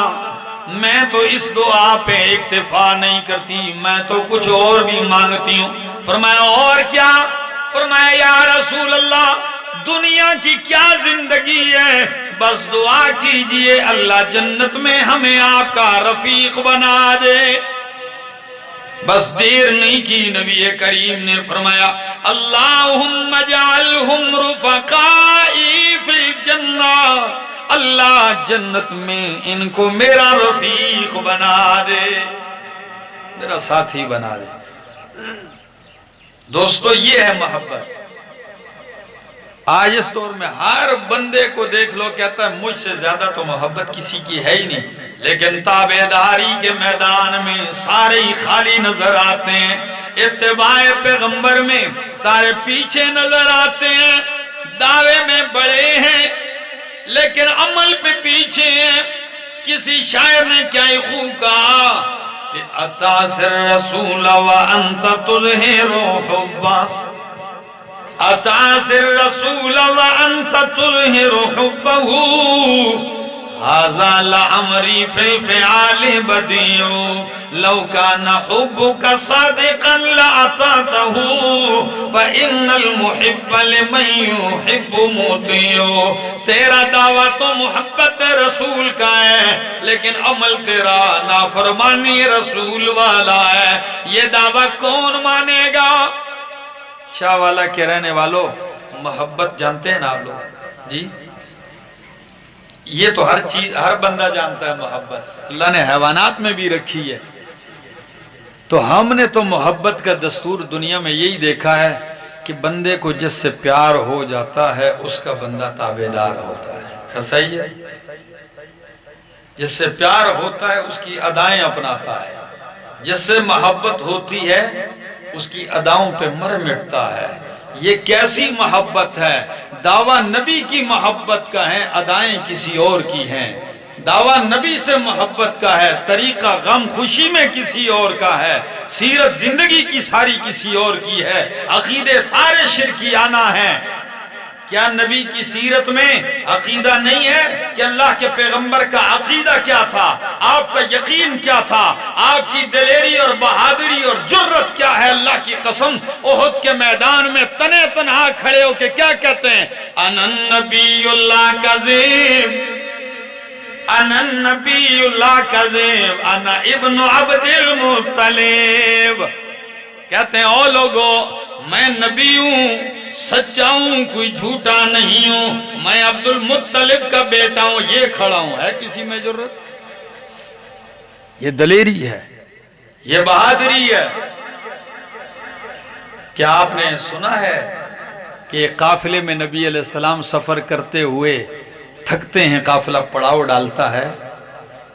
میں تو اس دعا پہ اکتفا نہیں کرتی، میں تو کچھ اور بھی مانگتی ہوں۔ فرمایا اور کیا؟ فرمایا یا رسول اللہ دنیا کی کیا زندگی ہے، بس دعا کیجئے اللہ جنت میں ہمیں آپ کا رفیق بنا دے۔ بس دیر نہیں کی، نبی کریم نے فرمایا اللہم اجعلہم رفقائی فی الجنہ، اللہ جنت میں ان کو میرا رفیق بنا دے، میرا ساتھی بنا دے۔ دوستو یہ ہے محبت۔ آج اس دور میں ہر بندے کو دیکھ لو کہتا ہے مجھ سے زیادہ تو محبت کسی کی ہے ہی نہیں، لیکن تابعداری کے میدان میں سارے ہی خالی نظر آتے ہیں، اتباع پیغمبر میں سارے پیچھے نظر آتے ہیں، دعوے میں بڑے ہیں لیکن عمل پہ پیچھے ہیں۔ کسی شاعر نے کیا ہی خوب کہا کہ اتاسر رسول وانت تظہر حبا، اتاسر رسول وانت تظہر حبہ، هذا لعمری فی الفعال بدیع، لو کان حبک صادقا لأطاعتہ، فإن المحب لمن يحب مطیع۔ تیرا دعویٰ تو محبت رسول کا ہے لیکن عمل تیرا نافرمانی رسول والا ہے، یہ دعویٰ کون مانے گا؟ شاہ والا کے رہنے والوں محبت جانتے ہیں نا آپ لوگ جی؟ یہ تو ہر چیز ہر بندہ جانتا ہے محبت، اللہ نے حیوانات میں بھی رکھی ہے، تو ہم نے تو محبت کا دستور دنیا میں یہی دیکھا ہے کہ بندے کو جس سے پیار ہو جاتا ہے اس کا بندہ تابعدار ہوتا ہے، ایسا ہی ہے؟ جس سے پیار ہوتا ہے اس کی ادائیں اپناتا ہے، جس سے محبت ہوتی ہے اس کی اداؤں پہ مر مٹتا ہے۔ یہ کیسی محبت ہے؟ دعویٰ نبی کی محبت کا ہے، ادائیں کسی اور کی ہیں۔ دعویٰ نبی سے محبت کا ہے، طریقہ غم خوشی میں کسی اور کا ہے، سیرت زندگی کی ساری کسی اور کی ہے، عقیدے سارے شرکیانہ ہیں۔ کیا نبی کی سیرت میں عقیدہ نہیں ہے کہ اللہ کے پیغمبر کا عقیدہ کیا تھا، آپ کا یقین کیا تھا، آپ کی دلیری اور بہادری اور جرت کیا ہے؟ اللہ کی قسم احد کے میدان میں تنے تنہا کھڑے ہو کے کیا کہتے ہیں؟ انا النبی اللہ کذب، انا النبی اللہ کذب، انا ابن عبد المطلب۔ کہتے ہیں او لوگو میں نبی ہوں، سچا ہوں، کوئی جھوٹا نہیں ہوں، میں عبد المطلب کا بیٹا ہوں، یہ کھڑا ہوں۔ ہے کسی میں جرت؟ یہ دلیری ہے، یہ بہادری ہے۔ کیا آپ نے سنا ہے کہ ایک قافلے میں نبی علیہ السلام سفر کرتے ہوئے تھکتے ہیں، قافلہ پڑاؤ ڈالتا ہے،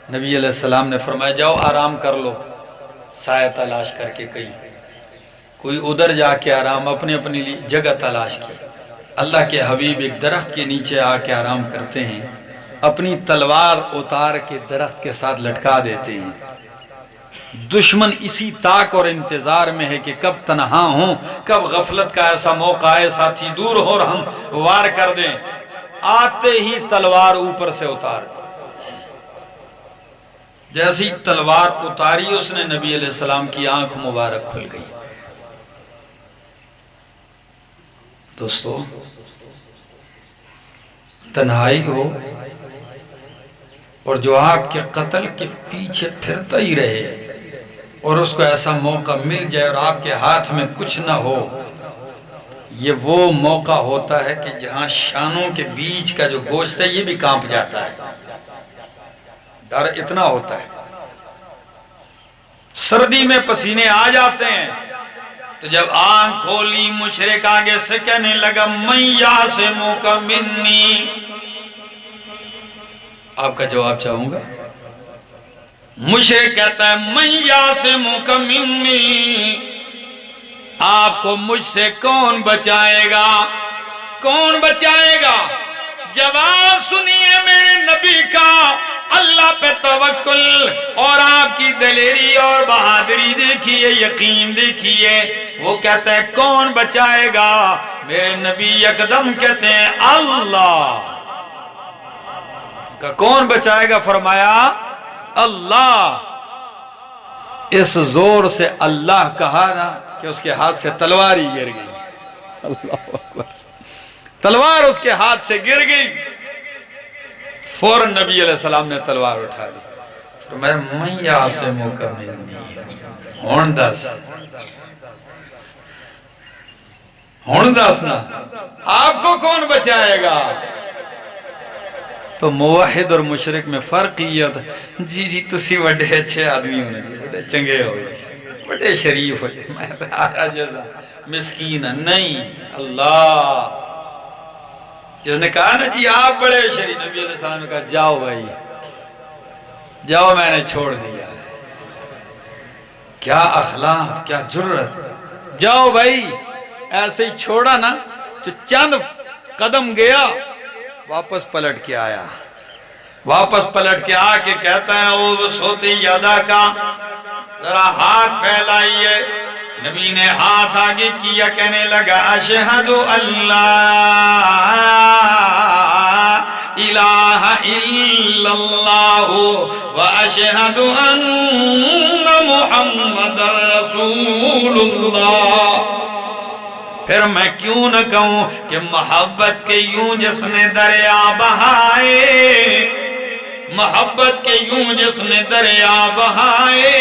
نبی علیہ السلام نے فرمایا جاؤ آرام کر لو، سایہ تلاش کر کے کہیں کوئی ادھر جا کے آرام، اپنی اپنی جگہ تلاش کی۔ اللہ کے حبیب ایک درخت کے نیچے آ کے آرام کرتے ہیں، اپنی تلوار اتار کے درخت کے ساتھ لٹکا دیتے ہیں۔ دشمن اسی طاق اور انتظار میں ہے کہ کب تنہا ہوں، کب غفلت کا ایسا موقع آئے ساتھی دور ہو اور ہم وار کر دیں۔ آتے ہی تلوار اوپر سے اتار، جیسی تلوار اتاری اس نے نبی علیہ السلام کی آنکھ مبارک کھل گئی۔ دوستو تنہائی ہو اور جو آپ کے قتل کے پیچھے پھرتا ہی رہے اور اس کو ایسا موقع مل جائے اور آپ کے ہاتھ میں کچھ نہ ہو، یہ وہ موقع ہوتا ہے کہ جہاں شانوں کے بیچ کا جو گوشت ہے یہ بھی کانپ جاتا ہے، ڈر اتنا ہوتا ہے۔ سردی میں پسینے آ جاتے ہیں، تو جب آنکھ کھولی مشرک آگے سے کہنے لگا من یعصمک منی، آپ کا جواب چاہوں گا۔ مشرک کہتا ہے من یعصمک منی، آپ کو مجھ سے کون بچائے گا، کون بچائے گا؟ جواب سنیے میرے نبی کا، اللہ پہ توکل اور آپ کی دلیری اور بہادری دیکھیے، یقین دیکھیے۔ وہ کہتا ہے کون بچائے گا؟ میرے نبی یکدم کہتے ہیں اللہ کا کون بچائے گا؟ فرمایا اللہ۔ اس زور سے اللہ کہا نا کہ اس کے ہاتھ سے تلوار ہی گر گئی۔ اللہ اکبر، تلوار اس کے ہاتھ سے گر گئی۔ فوراً نبی علیہ السلام نے تلوار اٹھا دی، فرمایا من یعصمک منی، ہون دس، ہون دس نا، آپ کو کون بچائے گا؟ تو موحد اور مشرک میں فرق ہی ہوتا ہے، جی جی تسی بڑے اچھے آدمی ہونے جی، بڑے چنگے ہوئے، بڑے شریف ہوئے، میں آیا جیسا مسکین نہیں۔ اللہ جس نے کہا نا جی آپ بڑے شریف، نبی علیہ السلام نے کہا جاؤ بھائی جاؤ، میں نے چھوڑ دیا۔ کیا اخلاق، کیا جرت، جاؤ بھائی۔ ایسے ہی چھوڑا نا تو چند قدم گیا، واپس پلٹ کے آیا، واپس پلٹ کے آ کے کہتا ہے او سوتی یادا کا ذرا ہاتھ پھیلائیے۔ نبی نے ہاتھ آگے کیا، کہنے لگا اشہد اللہ الہ الا اللہ واشہد ان محمد رسول اللہ۔ پھر میں کیوں نہ کہوں کہ محبت کے یوں جس نے دریا بہائے، محبت کے یوں جس نے دریا بہائے،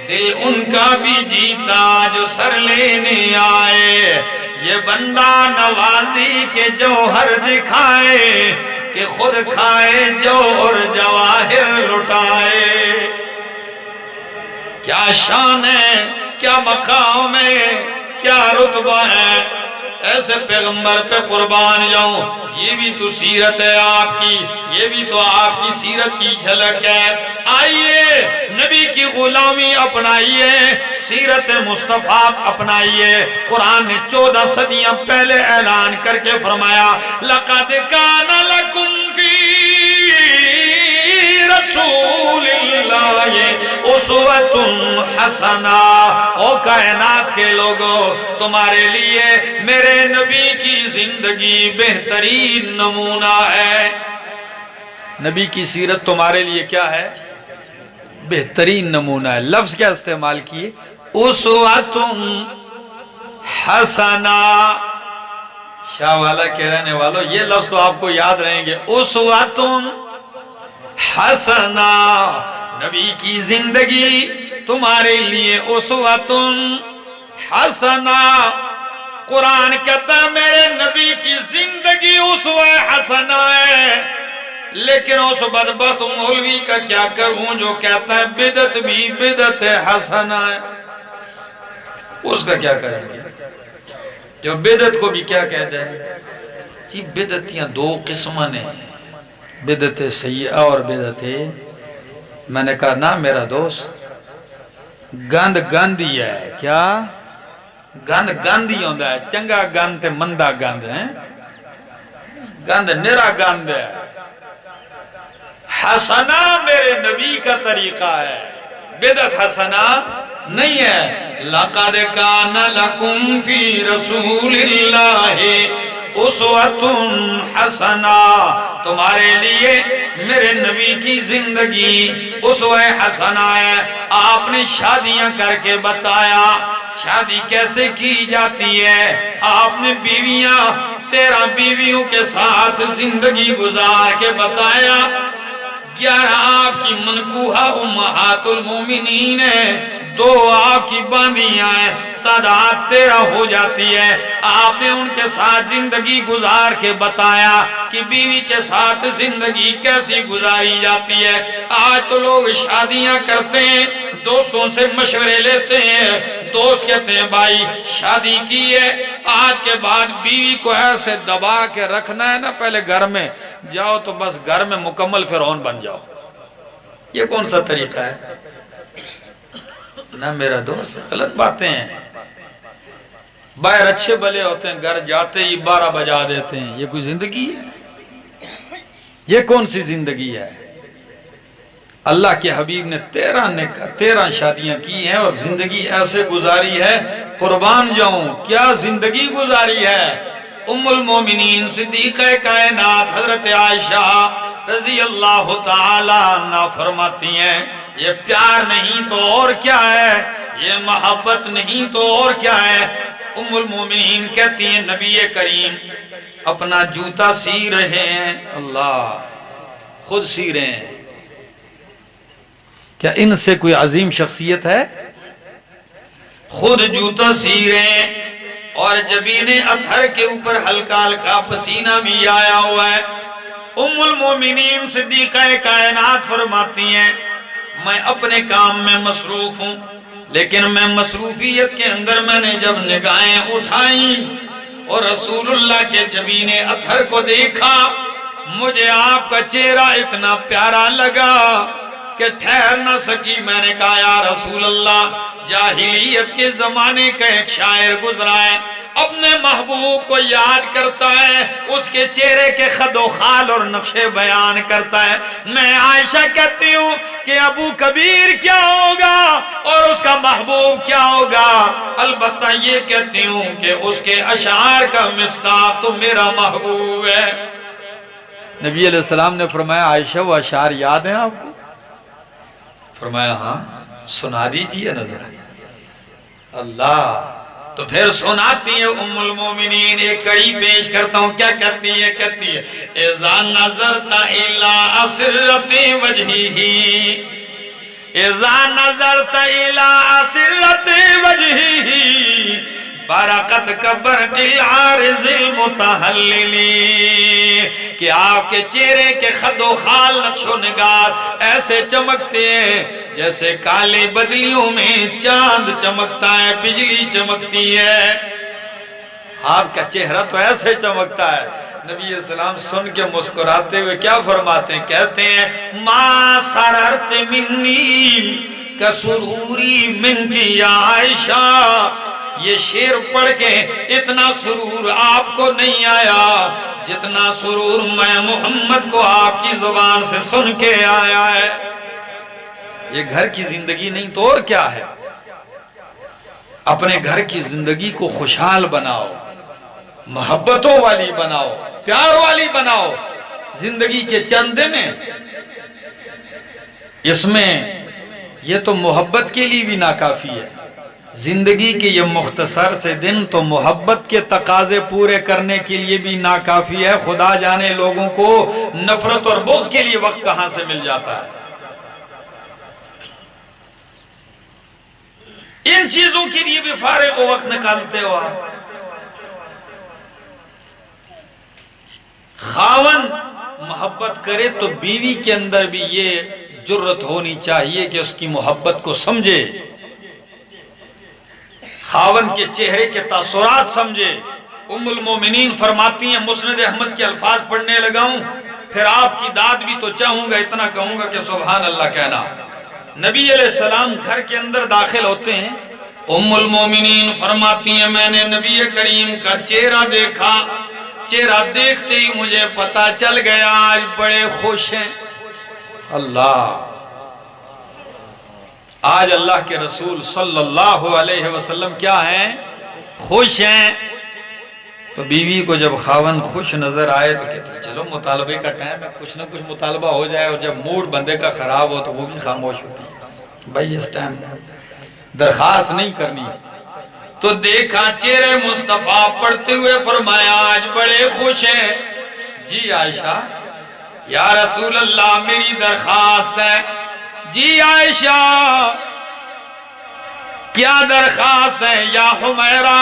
دل ان کا بھی جیتا جو سر لینے آئے۔ یہ بندہ نوازی کے جوہر دکھائے کہ خود کھائے جو اور جواہر لٹائے۔ کیا شان ہے، کیا مقام ہے، کیا رتبہ ہے، ایسے پیغمبر پہ قربان جاؤں۔ یہ بھی تو سیرت ہے آپ کی، یہ بھی تو آپ کی سیرت کی جھلک ہے۔ آئیے نبی کی غلامی اپنائیے، سیرت مصطفیٰ اپنائیے۔ قرآن نے 14 صدیاں پہلے اعلان کر کے فرمایا لَقَدْ كَانَ لَكُمْ فِي رسول اللہ اسوۃ حسنہ، او کائنات کے لوگوں تمہارے لیے میرے نبی کی زندگی بہترین نمونہ ہے۔ نبی کی سیرت تمہارے لیے کیا ہے؟ بہترین نمونہ ہے۔ لفظ کیا استعمال کیے؟ اسوۃ حسنہ۔ شاہ والا کے رہنے والوں یہ لفظ تو آپ کو یاد رہیں گے، اسوۃ حسنہ، نبی کی زندگی تمہارے لیے اسوۃ حسنہ۔ قرآن کہتا ہے میرے نبی کی زندگی اسوہ حسنہ ہے، لیکن اس بدبخت مولوی کا کیا کروں جو کہتا ہے بدعت بھی بدعت حسنہ ہے، اس کا کیا کریں گے جو بدعت کو بھی کیا کہتا ہے؟ جی بدعتیاں دو قسم نے، بدعت سیئہ اور بدعت، میں نے کہا نا میرا دوست، گند گند ہی ہے، کیا گند گند ہی ہوندہ ہے، چنگا گند تے مندہ گند ہے، گند نرا گند ہے۔ حسنہ میرے نبی کا طریقہ ہے، بدعت حسنہ نہیں ہے۔ لَقَدْ كَانَ لَكُمْ فِي رَسُولِ اللَّهِ اسوۃ حسنہ، تمہارے لیے میرے نبی کی زندگی اسوہ حسنہ ہے۔ آپ نے شادیاں کر کے بتایا شادی کیسے کی جاتی ہے، آپ نے بیویاں 13 بیویوں کے ساتھ زندگی گزار کے بتایا، 11 آپ کی منکوحہ امہات المومنین ہیں، 2 آپ کی باندیاں ہیں، تعداد 13 ہو جاتی ہے۔ آپ نے ان کے ساتھ زندگی گزار کے بتایا کہ بیوی کے ساتھ زندگی کیسی گزاری جاتی ہے۔ آج تو لوگ شادیاں کرتے ہیں، دوستوں سے مشورے لیتے ہیں، دوست کہتے ہیں بھائی شادی کی ہے، آج کے بعد بیوی کو ایسے دبا کے رکھنا ہے نا، پہلے گھر میں جاؤ تو بس گھر میں مکمل فرعون بن جاؤ۔ یہ کون سا طریقہ ہے؟ نہ میرا دوست، غلط باتیں ہیں۔ باہر اچھے بلے ہوتے ہیں، گھر جاتے ہی 12 بجا دیتے ہیں، یہ کوئی زندگی ہے؟ یہ کون سی زندگی ہے؟ اللہ کے حبیب نے 13 شادیاں کی ہیں اور زندگی ایسے گزاری ہے، قربان جاؤں کیا زندگی گزاری ہے۔ ام المومنین صدیقہ کائنات حضرت عائشہ رضی اللہ تعالی عنہ فرماتی ہیں یہ پیار نہیں تو اور کیا ہے، یہ محبت نہیں تو اور کیا ہے۔ ام المومنین کہتی ہیں نبی کریم اپنا جوتا سی رہے ہیں، اللہ خود سی رہے ہیں، کیا ان سے کوئی عظیم شخصیت ہے؟ خود جوتا سی رہے ہیں اور جبین اطہر کے اوپر ہلکا ہلکا پسینہ بھی آیا ہوا ہے۔ ام المومنین صدیقہ کائنات فرماتی ہیں میں اپنے کام میں مصروف ہوں، لیکن میں مصروفیت کے اندر میں نے جب نگاہیں اٹھائیں اور رسول اللہ کے جبین اطہر کو دیکھا، مجھے آپ کا چہرہ اتنا پیارا لگا کہ ٹھہر نہ سکی۔ میں نے کہا یا رسول اللہ، جاہلیت کے زمانے کا ایک شاعر گزرا ہے، اپنے محبوب کو یاد کرتا ہے، اس کے چہرے کے خد و خال اور نقشے بیان کرتا ہے۔ میں عائشہ کہتی ہوں کہ ابو کبیر کیا ہوگا اور اس کا محبوب کیا ہوگا، البتہ یہ کہتی ہوں کہ اس کے اشعار کا مصداق تو میرا محبوب ہے۔ نبی علیہ السلام نے فرمایا عائشہ وہ اشعار یاد ہیں آپ کو؟ فرمایا ہاں، سنا دیجئے نظر۔ اللہ، تو پھر سناتی ہے ام المومنین، ایک کڑی پیش کرتا ہوں، کیا کہتی ہے؟ کہتی ہے اذا نظرت الى اسرت وجہی، اذا نظرت الى اسرت وجہی برقت کبرق العارض المتحللی، کہ آپ کے چہرے کے خد و خال نقش و نگار ایسے چمکتے ہیں جیسے کالے بدلیوں میں چاند چمکتا ہے، بجلی چمکتی ہے، آپ کا چہرہ تو ایسے چمکتا ہے۔ نبی علیہ السلام سن کے مسکراتے ہوئے کیا فرماتے ہیں؟ کہتے ہیں ما سررت منی کسروری منکی یا عائشہ، یہ شعر پڑھ کے اتنا سرور آپ کو نہیں آیا جتنا سرور میں محمد کو آپ کی زبان سے سن کے آیا ہے۔ یہ گھر کی زندگی نہیں تو اور کیا ہے؟ اپنے گھر کی زندگی کو خوشحال بناؤ، محبتوں والی بناؤ، پیار والی بناؤ۔ زندگی کے چند دن ہیں، اس میں یہ تو محبت کے لیے بھی ناکافی ہے۔ زندگی کے یہ مختصر سے دن تو محبت کے تقاضے پورے کرنے کے لیے بھی ناکافی ہے۔ خدا جانے لوگوں کو نفرت اور بغض کے لیے وقت کہاں سے مل جاتا ہے۔ ان چیزوں کے لیے بھی فارغ وقت نکالتے ہو آپ۔ خاوند محبت کرے تو بیوی کے اندر بھی یہ جرت ہونی چاہیے کہ اس کی محبت کو سمجھے، خاوند کے چہرے کے تاثرات سمجھے۔ ام المومنین فرماتی ہیں، مسند احمد کے الفاظ پڑھنے لگاؤں پھر آپ کی داد بھی تو چاہوں گا، اتنا کہوں گا کہ سبحان اللہ کہنا۔ نبی علیہ السلام گھر کے اندر داخل ہوتے ہیں، ام المومنین فرماتی ہیں میں نے نبی کریم کا چہرہ دیکھا، چہرہ دیکھتے ہی مجھے پتا چل گیا آج بڑے خوش ہیں۔ اللہ، آج اللہ کے رسول صلی اللہ علیہ وسلم کیا ہیں؟ خوش ہیں۔ تو بیوی کو جب خاوند خوش نظر آئے تو کہتے ہیں چلو مطالبے کا ٹائم ہے، کچھ نہ کچھ مطالبہ ہو جائے، اور جب موڈ بندے کا خراب ہو تو وہ بھی خاموش ہوتی ہے۔ بھائی اس ٹائم درخواست نہیں کرنی۔ تو دیکھا چہرے مصطفیٰ پڑھتے ہوئے فرمایا آج بڑے خوش ہیں۔ جی عائشہ، یا رسول اللہ میری درخواست ہے۔ جی عائشہ کیا درخواست ہے؟ یا حمیرہ،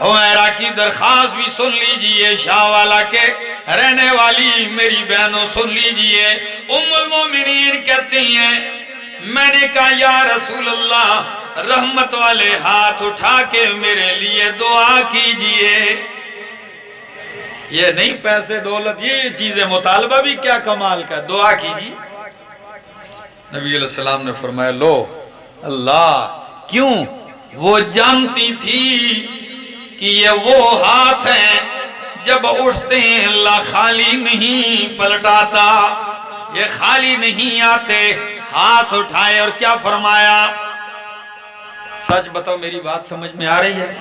حمیرہ کی درخواست بھی سن لیجئے، شاہ والا کے رہنے والی میری بہنوں سن لیجئے۔ ام المومنین کہتی ہیں میں نے کہا یا رسول اللہ رحمت والے ہاتھ اٹھا کے میرے لیے دعا کیجئے۔ یہ نہیں پیسے دولت، یہ چیزیں مطالبہ بھی کیا کمال کا، دعا کیجئے۔ نبی علیہ السلام نے فرمایا لو اللہ، کیوں؟ وہ جانتی تھی کہ یہ وہ ہاتھ ہیں جب اٹھتے ہیں اللہ خالی نہیں پلٹاتا، یہ خالی نہیں آتے۔ ہاتھ اٹھائے اور کیا فرمایا؟ سچ بتاؤ میری بات سمجھ میں آ رہی ہے؟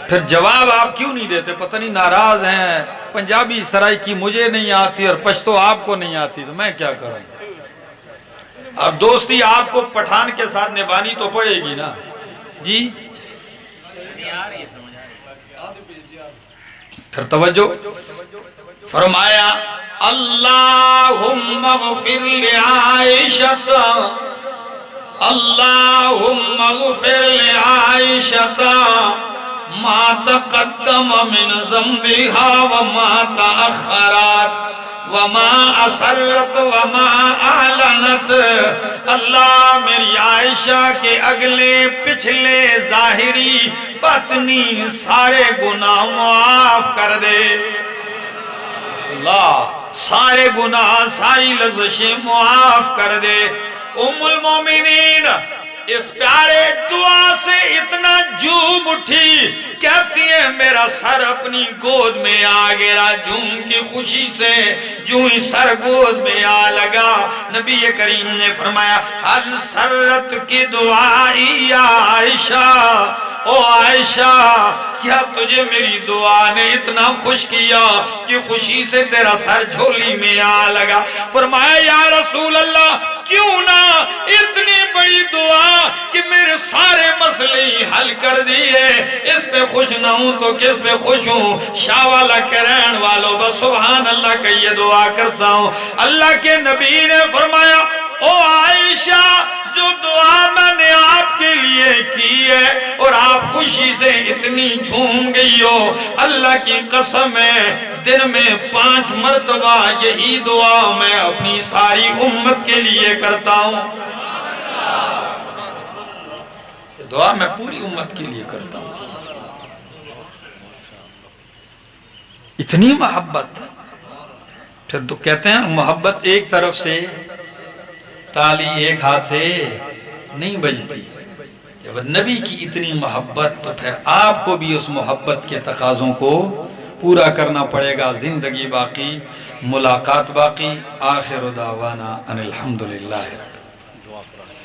پھر جواب آپ کیوں نہیں دیتے؟ پتہ نہیں ناراض ہیں، پنجابی سرائکی مجھے نہیں آتی اور پشتو آپ کو نہیں آتی تو میں کیا کروں؟ اب دوستی آپ کو پٹھان کے ساتھ نبھانی تو پڑے گی نا۔ جی پھر توجہ، فرمایا اللہم اغفر لعائشہ، اللہم اغفر لعائشہ ما تقدم من ذنبها وما تأخرت وما اسرت وما اعلنت۔ اللہ میری عائشہ کے اگلے پچھلے ظاہری باطنی سارے گناہ معاف کر دے۔ اللہ سارے گناہ ساری لغزشیں معاف کر دے۔ ام المومنین اس پیارے دعا سے اتنا جھوم اٹھی، کہتی ہے میرا سر اپنی گود میں آ گیا، جھوم کی خوشی سے جو ہی سر گود میں آ لگا۔ نبی کریم نے فرمایا حل سرت کی دعائی یا عائشہ، او عائشہ کیا تجھے میری دعا نے اتنا خوش کیا کہ خوشی سے تیرا سر جھولی میں آ لگا؟ فرمایا یا رسول اللہ کیوں نہ اتنی بڑی دعا کہ میرے سارے مسئلے ہی حل کر دیے، اس پہ خوش نہ ہوں تو کس پہ خوش ہوں؟ شاہ والا کے رہن والوں بس سبحان اللہ کہ یہ دعا کرتا ہوں۔ اللہ کے نبی نے فرمایا او عائشہ جو دعا میں نے آپ کے لیے کی ہے اور آپ خوشی سے اتنی جھوم گئی ہو، اللہ کی قسم ہے دن میں 5 مرتبہ یہی دعا میں اپنی ساری امت کے لیے کرتا ہوں۔ دعا میں پوری امت کے لیے کرتا ہوں۔ اتنی محبت، پھر تو کہتے ہیں محبت ایک طرف سے تالی ایک ہاتھ سے نہیں بجتی۔ جب نبی کی اتنی محبت تو پھر آپ کو بھی اس محبت کے تقاضوں کو پورا کرنا پڑے گا۔ زندگی باقی، ملاقات باقی۔ آخر دعوانا ان الحمدللہ۔ اللہ